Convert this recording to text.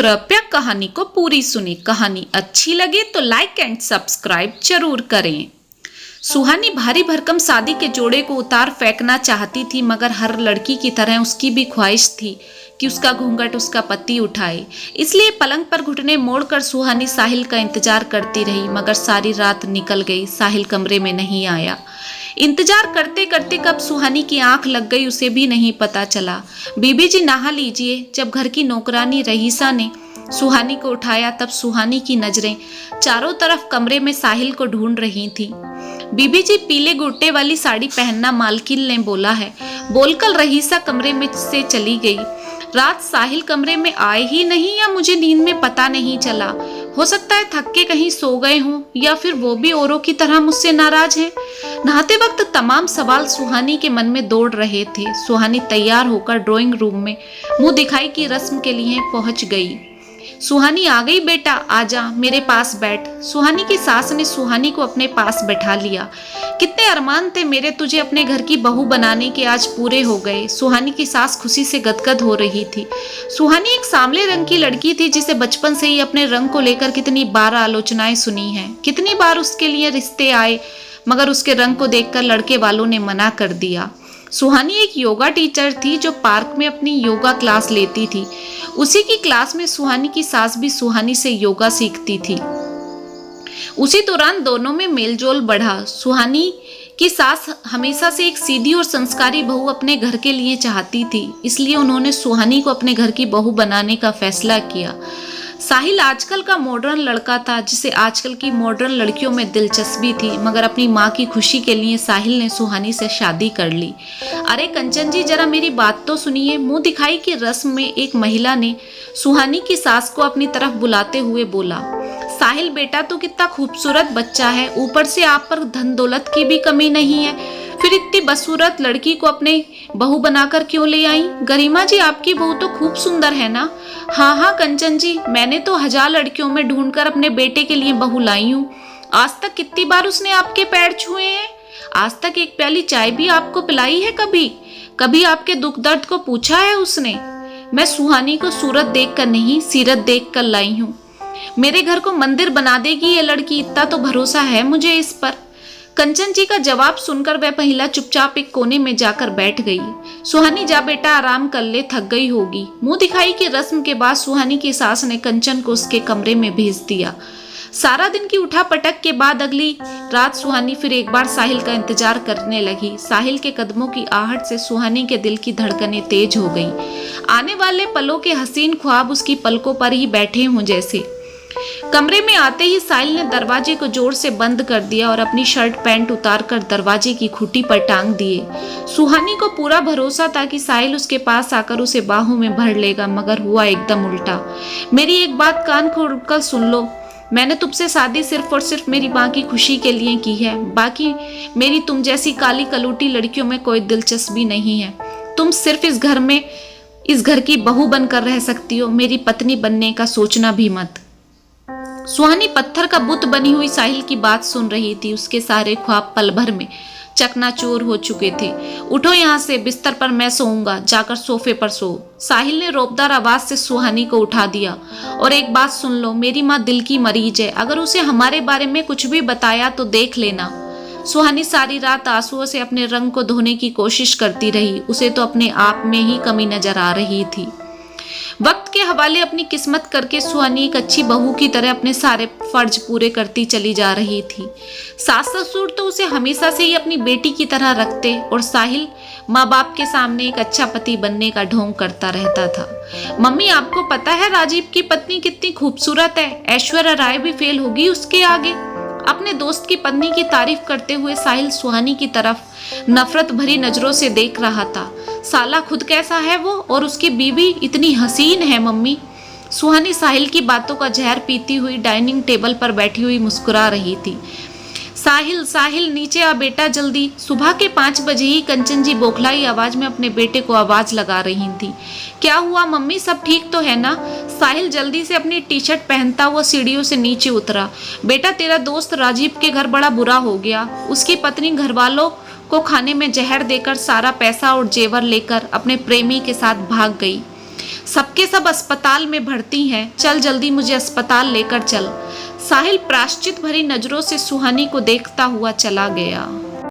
कृपया कहानी को पूरी सुने। कहानी अच्छी लगे तो लाइक एंड सब्सक्राइब जरूर करें। सुहानी भारी भरकम शादी के जोड़े को उतार फेंकना चाहती थी, मगर हर लड़की की तरह उसकी भी ख्वाहिश थी कि उसका घूंघट उसका पति उठाए। इसलिए पलंग पर घुटने मोड़कर सुहानी साहिल का इंतजार करती रही, मगर सारी रात निकल गई, साहिल कमरे में नहीं आया। इंतजार करते करते कब सुहानी की आंख लग गई उसे भी नहीं पता चला। बीबी जी नहा लीजिए। जब घर की नौकरानी रईसा ने सुहानी को उठाया तब सुहानी की नजरें चारों तरफ कमरे में साहिल को ढूंढ रही थी। बीबी जी पीले गोटे वाली साड़ी पहनना मालकिन ने बोला है, बोलकर रईसा कमरे में से चली गई। रात साहिल कमरे में आए ही नहीं या मुझे नींद में पता नहीं चला। हो सकता है थक के कहीं सो गए हों या फिर वो भी औरों की तरह मुझसे नाराज हैं। नहाते वक्त तमाम सवाल सुहानी के मन में दौड़ रहे थे। सुहानी तैयार होकर ड्राइंग रूम में मुंह दिखाई की रस्म के लिए पहुंच गई। सुहानी आ गई बेटा, आजा मेरे पास बैठ। सुहानी की सास ने सुहानी को अपने पास बैठा लिया। कितने अरमान थे मेरे तुझे अपने घर की बहू बनाने के, आज पूरे हो गए। सुहानी की सास खुशी से गदगद हो रही थी। सुहानी एक सांवले रंग की लड़की थी जिसे बचपन से ही अपने रंग को लेकर कितनी बार आलोचनाएं सुनी हैं। कितनी बार उसके लिए रिश्ते आए, मगर उसके रंग को देखकर लड़के वालों ने मना कर दिया। सुहानी एक योगा टीचर थी जो पार्क में अपनी योगा क्लास लेती थी। उसी की क्लास में सुहानी की सास भी सुहानी से योगा सीखती थी। उसी दौरान दोनों में मेलजोल बढ़ा। सुहानी की सास हमेशा से एक सीधी और संस्कारी बहू अपने घर के लिए चाहती थी, इसलिए उन्होंने सुहानी को अपने घर की बहू बनाने का फैसला किया। साहिल आजकल का मॉडर्न लड़का था जिसे आजकल की मॉडर्न लड़कियों में दिलचस्पी थी, मगर अपनी माँ की खुशी के लिए साहिल ने सुहानी से शादी कर ली। अरे कंचन जी जरा मेरी बात तो सुनिए। मुंह दिखाई की रस्म में एक महिला ने सुहानी की सास को अपनी तरफ बुलाते हुए बोला, साहिल बेटा तो कितना खूबसूरत बच्चा है, ऊपर से आप पर धन दौलत की भी कमी नहीं है, फिर इतनी बदसूरत लड़की को अपने बहू बनाकर क्यों ले आई? गरिमा जी आपकी बहू तो खूब सुंदर है ना? हाँ हाँ कंचन जी, मैंने तो 1000 लड़कियों में ढूंढकर अपने बेटे के लिए बहू लाई हूँ। आज तक कितनी बार उसने आपके पैर छुए हैं? आज तक एक प्याली चाय भी आपको पिलाई है? कभी आपके दुख दर्द को पूछा है उसने? मैं सुहानी को सूरत देख कर नहीं, सीरत देख कर लाई हूँ। मेरे घर को मंदिर बना देगी ये लड़की, इतना तो भरोसा है मुझे इस पर। कंचन जी का जवाब सुनकर वह महिला चुपचाप एक कोने में जाकर बैठ गई। सुहानी जा बेटा आराम कर ले, थक गई होगी। मुंह दिखाई की रस्म के बाद सुहानी की सास ने कंचन को उसके कमरे में भेज दिया। सारा दिन की उठा पटक के बाद अगली रात सुहानी फिर एक बार साहिल का इंतजार करने लगी। साहिल के कदमों की आहट से सुहानी के दिल की धड़कनें तेज हो गई। आने वाले पलों के हसीन ख्वाब उसकी पलकों पर ही बैठे हों जैसे। कमरे में आते ही साहिल ने दरवाजे को जोर से बंद कर दिया और अपनी शर्ट पैंट उतारकर दरवाजे की खूंटी पर टांग दिए। सुहानी को पूरा भरोसा था कि साहिल उसके पास आकर उसे बाहों में भर लेगा, मगर हुआ एकदम उल्टा। मेरी एक बात कान खोलकर सुन लो, मैंने तुमसे शादी सिर्फ और सिर्फ मेरी माँ की खुशी के लिए की है। बाकी मेरी तुम जैसी काली कलूटी लड़कियों में कोई दिलचस्पी नहीं है। तुम सिर्फ इस घर की बहू बनकर रह सकती हो, मेरी पत्नी बनने का सोचना भी मत। सुहानी पत्थर का बुत बनी हुई साहिल की बात सुन रही थी। उसके सारे ख्वाब पल भर में चकनाचूर हो चुके थे। उठो यहाँ से, बिस्तर पर मैं सोऊंगा, जाकर सोफे पर सो। साहिल ने रोबदार आवाज से सुहानी को उठा दिया। और एक बात सुन लो, मेरी माँ दिल की मरीज है, अगर उसे हमारे बारे में कुछ भी बताया तो देख लेना। सुहानी सारी रात आंसुओं से अपने रंग को धोने की कोशिश करती रही। उसे तो अपने आप में ही कमी नजर आ रही थी। वक्त के हवाले अपनी किस्मत करके सुहानी एक अच्छी बहू की तरह अपने सारे फर्ज पूरे करती चली जा रही थी। सास ससुर तो उसे हमेशा से ही अपनी बेटी की तरह रखते और साहिल माँ बाप के सामने एक अच्छा पति बनने का ढोंग करता रहता था। मम्मी आपको पता है राजीव की पत्नी कितनी खूबसूरत है, ऐश्वर्या राय भी फेल होगी उसके आगे। अपने दोस्त की पत्नी की तारीफ करते हुए साहिल सुहानी की तरफ नफरत भरी नजरों से देख रहा था। साला खुद कैसा है वो, और उसकी बीवी इतनी हसीन है मम्मी। सुहानी साहिल की बातों का जहर पीती हुई डाइनिंग टेबल पर बैठी हुई मुस्कुरा रही थी। साहिल साहिल नीचे आ बेटा जल्दी। सुबह के 5 बजे ही कंचन जी बौखलाई आवाज में अपने बेटे को आवाज लगा रही थी। क्या हुआ मम्मी, सब ठीक तो है ना? साहिल जल्दी से अपनी टी शर्ट पहनता हुआ सीढ़ियों से नीचे उतरा। बेटा तेरा दोस्त राजीव के घर बड़ा बुरा हो गया। उसकी पत्नी घर वालों को खाने में जहर देकर सारा पैसा और जेवर लेकर अपने प्रेमी के साथ भाग गई। सबके सब अस्पताल में भर्ती हैं, चल जल्दी मुझे अस्पताल लेकर चल। साहिल प्राश्चित भरी नजरों से सुहानी को देखता हुआ चला गया।